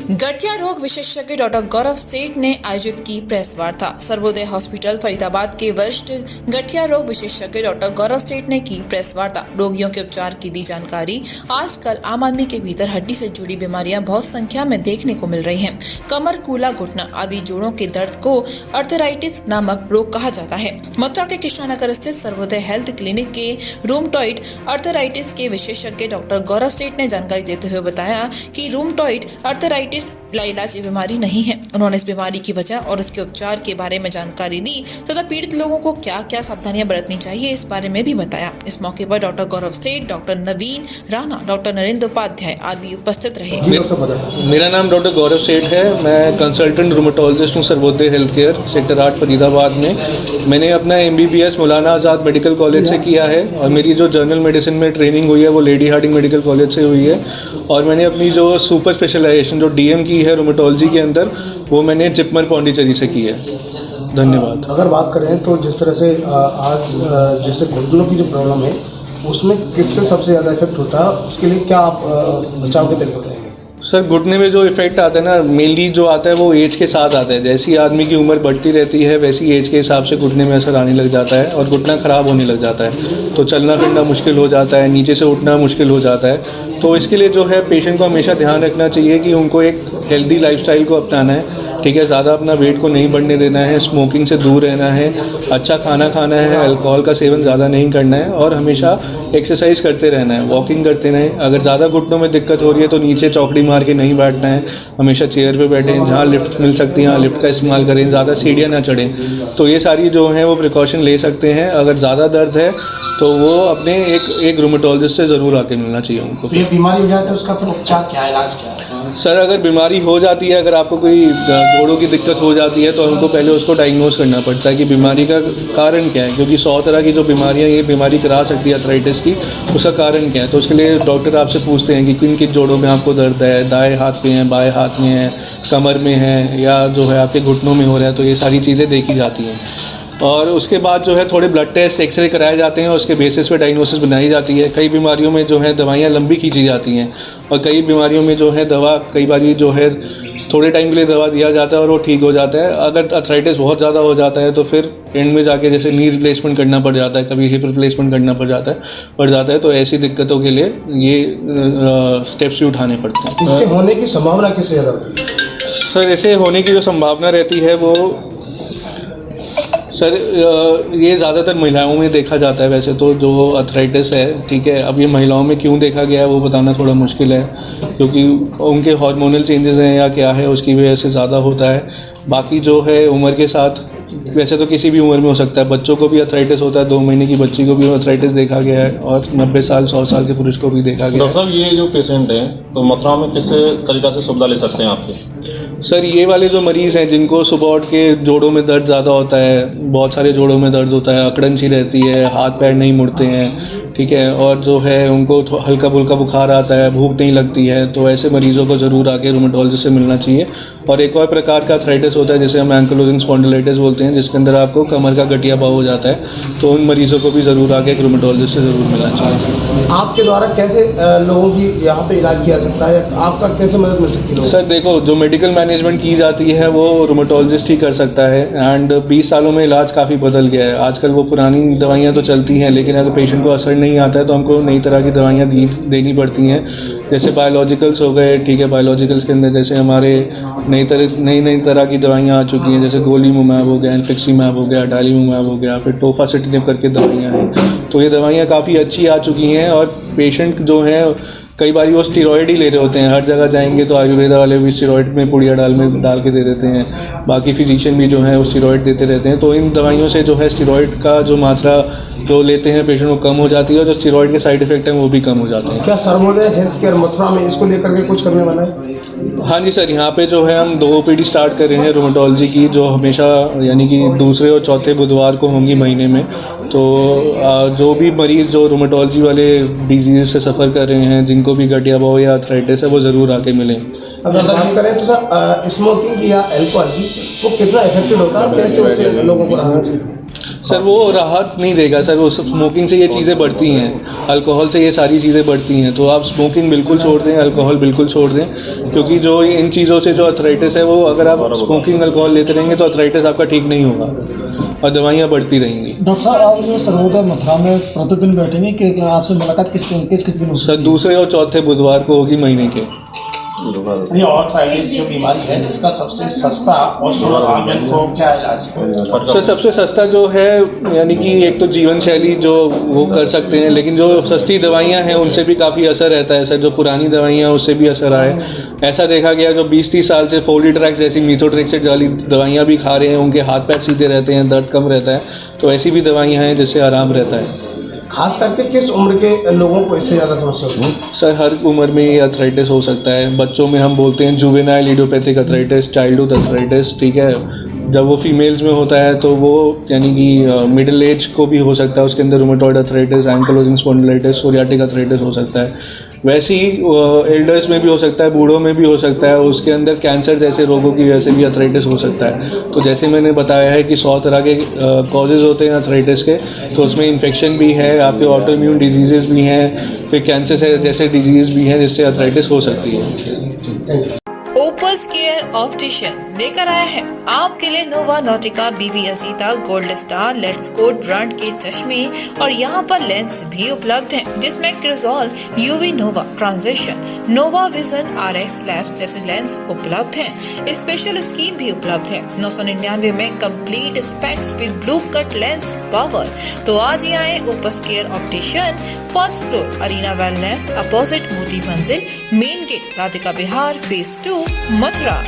गठिया रोग विशेषज्ञ डॉक्टर गौरव सेठ ने आयोजित की प्रेस वार्ता। सर्वोदय हॉस्पिटल फरीदाबाद के वरिष्ठ गठिया रोग विशेषज्ञ डॉक्टर गौरव सेठ ने की प्रेस वार्ता। रोगियों के उपचार की दी जानकारी। आजकल आम आदमी के भीतर हड्डी से जुड़ी बीमारियां बहुत संख्या में देखने को मिल रही हैं। कमर, कूला, घुटना आदि जोड़ों के दर्द को अर्थराइटिस नामक रोग कहा जाता है। मथुरा के कृष्णानगर स्थित सर्वोदय हेल्थ क्लिनिक के रूमटॉइड अर्थराइटिस के विशेषज्ञ डॉक्टर गौरव सेठ ने जानकारी देते हुए बताया कि रूमटॉइड अर्थराइटिस लाइलाज बीमारी नहीं है। उन्होंने इस बीमारी की वजह और उसके उपचार के बारे में जानकारी दी तथा पीड़ित लोगों को क्या क्या सावधानियां बरतनी चाहिए इस बारे में भी बताया। इस मौके पर डॉक्टर गौरव सेठ, डॉक्टर नवीन राणा, डॉक्टर नरेंद्र उपाध्याय आदि उपस्थित रहे। मेरा नाम डॉक्टर गौरव सेठ है। मैं कंसल्टेंट रूमेटोलॉजिस्ट हूँ Sarvodaya health care sector 8 Faridabad में। मैंने अपना MBBS मौलाना आज़ाद मेडिकल कॉलेज से किया है और मेरी जो जनरल मेडिसिन में ट्रेनिंग हुई है वो लेडी हार्डिंग मेडिकल कॉलेज से हुई है। और मैंने अपनी जो सुपर स्पेशलाइजेशन जो DM की है रूमेटोलॉजी के अंदर वो मैंने जिपमर पौंडीचेरी से की है। धन्यवाद। अगर बात करें तो जिस तरह से आज जैसे घुटनों की जो प्रॉब्लम है उसमें किससे सबसे ज़्यादा इफेक्ट होता है, उसके लिए क्या आप बचाव के तरीके बताएंगे? सर, घुटने में जो इफेक्ट आता है ना, मेनली जो आता है वो एज के साथ आता है। जैसी आदमी की उम्र बढ़ती रहती है वैसी एज के हिसाब से घुटने में असर आने लग जाता है और घुटना ख़राब होने लग जाता है। तो चलना फिरना मुश्किल हो जाता है, नीचे से उठना मुश्किल हो जाता है। तो इसके लिए जो है पेशेंट को हमेशा ध्यान रखना चाहिए कि उनको एक हेल्दी लाइफस्टाइल को अपनाना है। ठीक है, ज़्यादा अपना वेट को नहीं बढ़ने देना है, स्मोकिंग से दूर रहना है, अच्छा खाना खाना है, अल्कोहल का सेवन ज़्यादा नहीं करना है और हमेशा एक्सरसाइज करते रहना है, वॉकिंग करते रहें। अगर ज़्यादा घुटनों में दिक्कत हो रही है तो नीचे चौकड़ी मार के नहीं बैठना है, हमेशा चेयर पे बैठें। जहाँ लिफ्ट मिल सकती है लिफ्ट का इस्तेमाल करें, ज़्यादा सीढ़ियाँ ना चढ़ें। तो ये सारी जो हैं वो प्रिकॉशन ले सकते हैं। अगर ज़्यादा दर्द है तो वो अपने एक रूमेटोलॉजिस्ट से ज़रूर आके मिलना चाहिए उनको। ये बीमारी हो जाती है उसका फिर उपचार क्या है, इलाज क्या है? सर, अगर बीमारी हो जाती है, अगर आपको कोई जोड़ों की दिक्कत हो जाती है तो हमको पहले उसको डायग्नोस करना पड़ता है कि बीमारी का कारण क्या है, क्योंकि 100 तरह की जो बीमारियां ये बीमारी करा सकती है अर्थराइटिस की, उसका कारण क्या है। तो उसके लिए डॉक्टर आपसे पूछते हैं कि किन किन जोड़ों में आपको दर्द है, दाएं हाथ में है, बाएं हाथ में है, कमर में है या जो है आपके घुटनों में हो रहा है। तो ये सारी चीज़ें देखी जाती हैं और उसके बाद जो है थोड़े ब्लड टेस्ट, एक्सरे कराए जाते हैं और उसके बेसिस पे डायग्नोसिस बनाई जाती है। कई बीमारियों में जो है दवाइयाँ लंबी खींची जाती हैं और कई बीमारियों में जो है दवा कई बार जो है थोड़े टाइम के लिए दवा दिया जाता है और वो ठीक हो जाता है। अगर अर्थराइटिस बहुत ज़्यादा हो जाता है तो फिर एंड में जाके जैसे नी रिप्लेसमेंट करना पड़ जाता है, कभी हिप रिप्लेसमेंट करना पड़ जाता है। तो ऐसी दिक्कतों के लिए ये स्टेप्स भी उठाने पड़ते हैं। इसके होने की संभावना किससे ज़्यादा होती है? सर, ऐसे होने की जो संभावना रहती है वो सर ये ज़्यादातर महिलाओं में देखा जाता है। वैसे तो जो अर्थराइटिस है, ठीक है, अब ये महिलाओं में क्यों देखा गया है वो बताना थोड़ा मुश्किल है, क्योंकि उनके हार्मोनल चेंजेस हैं या क्या है उसकी वजह से ज़्यादा होता है। बाकी जो है उम्र के साथ, वैसे तो किसी भी उम्र में हो सकता है। बच्चों को भी अर्थराइटिस होता है, 2 महीने की बच्ची को भी अर्थराइटिस देखा गया है और 90 साल 100 साल के पुरुष को भी देखा गया है। डॉक्टर साहब, ये जो पेशेंट हैं तो मथुरा में किस तरीक़ा से सुविधा ले सकते हैं आपके? सर, ये वाले जो मरीज़ हैं जिनको सुबह उठ के जोड़ों में दर्द ज़्यादा होता है, बहुत सारे जोड़ों में दर्द होता है, अकड़न सी रहती है, हाथ पैर नहीं मुड़ते हैं, ठीक है, और जो है उनको हल्का फुल्का बुखार आता है, भूख नहीं लगती है, तो ऐसे मरीज़ों को ज़रूर आके रूमेटोलॉजिस्ट से मिलना चाहिए। और एक और प्रकार का अर्थराइटिस होता है जिसे हम एंकिलोजिंग स्पॉन्डिलाइटिस बोलते हैं, जिसके अंदर आपको कमर का गठिया पाव हो जाता है। तो उन मरीज़ों को भी ज़रूर आके एक रूमेटोलॉजिस्ट से ज़रूर मिलना चाहिए। आपके द्वारा कैसे लोगों की यहाँ पे इलाज किया सकता है, आपका कैसे मदद मिल सकती है? सर देखो, जो मेडिकल मैनेजमेंट की जाती है वो रूमेटोलॉजिस्ट ही कर सकता है। एंड 20 सालों में इलाज काफ़ी बदल गया है। आजकल वो पुरानी दवाइयाँ तो चलती हैं, लेकिन अगर पेशेंट को असर नहीं आता है तो हमको नई तरह की दवाइयाँ देनी पड़ती हैं। जैसे बायोलॉजिकल्स हो गए, ठीक है, बायोलॉजिकल्स के अंदर जैसे हमारे नई तरह की दवाइयाँ आ चुकी हैं, जैसे गोलीमुमैब हो गया, इन्फिक्सीमैब हो गया, डालीमुमैब हो गया, फिर टोफासिटिनिब करके दवाइयाँ हैं। तो ये दवाइयाँ काफ़ी अच्छी आ चुकी हैं और पेशेंट जो हैं कई बार वो स्टीरॉयड ही ले रहे होते हैं। हर जगह जाएंगे तो आयुर्वेदा वाले भी स्टीरॉयड में पुड़िया डाल के दे देते हैं। बाकी फिजिशियन भी जो है वो स्टीरॉयड देते रहते हैं। तो इन दवाइयों से जो है स्टीरॉयड का जो मात्रा जो लेते हैं पेशेंट वो कम हो जाती है और जो स्टीरॉयड के साइड इफेक्ट हैं वो भी कम हो जाते हैं। क्या सर्वोदय हेल्थ केयर मथुरा में इसको लेकर के कुछ करने वाला है? हाँ जी सर, यहाँ पे जो है हम 2 OPD स्टार्ट कर रहे हैं रूमेटोलॉजी की, जो हमेशा यानी कि दूसरे और चौथे बुधवार को होंगी महीने में। तो जो भी मरीज़ जो रूमेटोलॉजी वाले डिजीज़ से सफ़र कर रहे हैं, जिनको भी गठिया पाव या अर्थराइटिस है, वो ज़रूर आके मिलें। अगर बात करें तो सर स्मोकिंग या अल्कोहल की वो कितना इफेक्टिव होता है, कैसे उससे लोगों को रहना चाहिए? सर वो राहत नहीं देगा सर, वो स्मोकिंग से ये चीज़ें बढ़ती हैं, अल्कोहल से ये सारी चीज़ें बढ़ती हैं। तो आप स्मोकिंग बिल्कुल छोड़ दें, अल्कोहल बिल्कुल छोड़ दें, क्योंकि जो इन चीज़ों से जो अर्थराइटिस है वो अगर आप स्मोकिंग अल्कोहल लेते रहेंगे तो अर्थराइटिस आपका ठीक नहीं होगा और दवाइयाँ बढ़ती रहेंगी। डॉक्टर साहब, आप जो सर्वोदय मथुरा में प्रतिदिन बैठेंगे कि आपसे मुलाकात किस दिन होगी? सर दूसरे और चौथे बुधवार को होगी महीने के। ये ऑर्थराइटिस जो बीमारी है इसका सबसे सस्ता और सुलभ आमजन को क्या इलाज है? सर सबसे सस्ता जो है, यानी कि एक तो जीवन शैली जो वो कर सकते हैं, लेकिन जो सस्ती दवाइयाँ हैं उनसे भी काफ़ी असर रहता है सर। जो पुरानी दवाइयाँ उससे भी असर आए, ऐसा देखा गया जो 20-30 साल से फोलिट्रैक्स जैसी मीथोट्रेक्सेट वाली दवाइयाँ भी खा रहे हैं, उनके हाथ पैर सीधे रहते हैं, दर्द कम रहता है। तो ऐसी भी दवाइयाँ हैं जिससे आराम रहता है। खास करके किस उम्र के लोगों को इससे ज़्यादा समस्या होती है? सर हर उम्र में ये अर्थराइटिस हो सकता है। बच्चों में हम बोलते हैं juvenile idiopathic arthritis, childhood arthritis, ठीक है। जब वो फीमेल्स में होता है तो वो यानी कि मिडिल एज को भी हो सकता है, उसके अंदर rheumatoid arthritis, ankylosing spondylitis, psoriatic arthritis हो सकता है। वैसे ही एल्डर्स में भी हो सकता है, बूढ़ों में भी हो सकता है, उसके अंदर कैंसर जैसे रोगों की वजह से भी अर्थराइटिस हो सकता है। तो जैसे मैंने बताया है कि 100 तरह के कॉजेज़ होते हैं अर्थराइटिस के, तो उसमें इन्फेक्शन भी है, आपके ऑटो इम्यून डिजीज़ भी हैं, फिर कैंसर जैसे डिजीज़ भी हैं जिससे अर्थराइटिस हो सकती है। ओपस केयर ऑप्टिशियन लेकर आया है आपके लिए नोवा नॉटिका, बीवी Ajita, gold star, let's go brand के चश्मे और यहाँ पर लेंस भी उपलब्ध हैं, जिसमें Crizal, UV Nova transition, Nova vision, RX labs जैसे लेंस उपलब्ध हैं। स्पेशल स्कीम भी उपलब्ध है 999 में complete specs with blue cut lens power. तो आज ही आए Opus care optician, first floor, Arena wellness, opposite Moti Manzil, main gate, Radhika Vihar, phase 2, Mathura.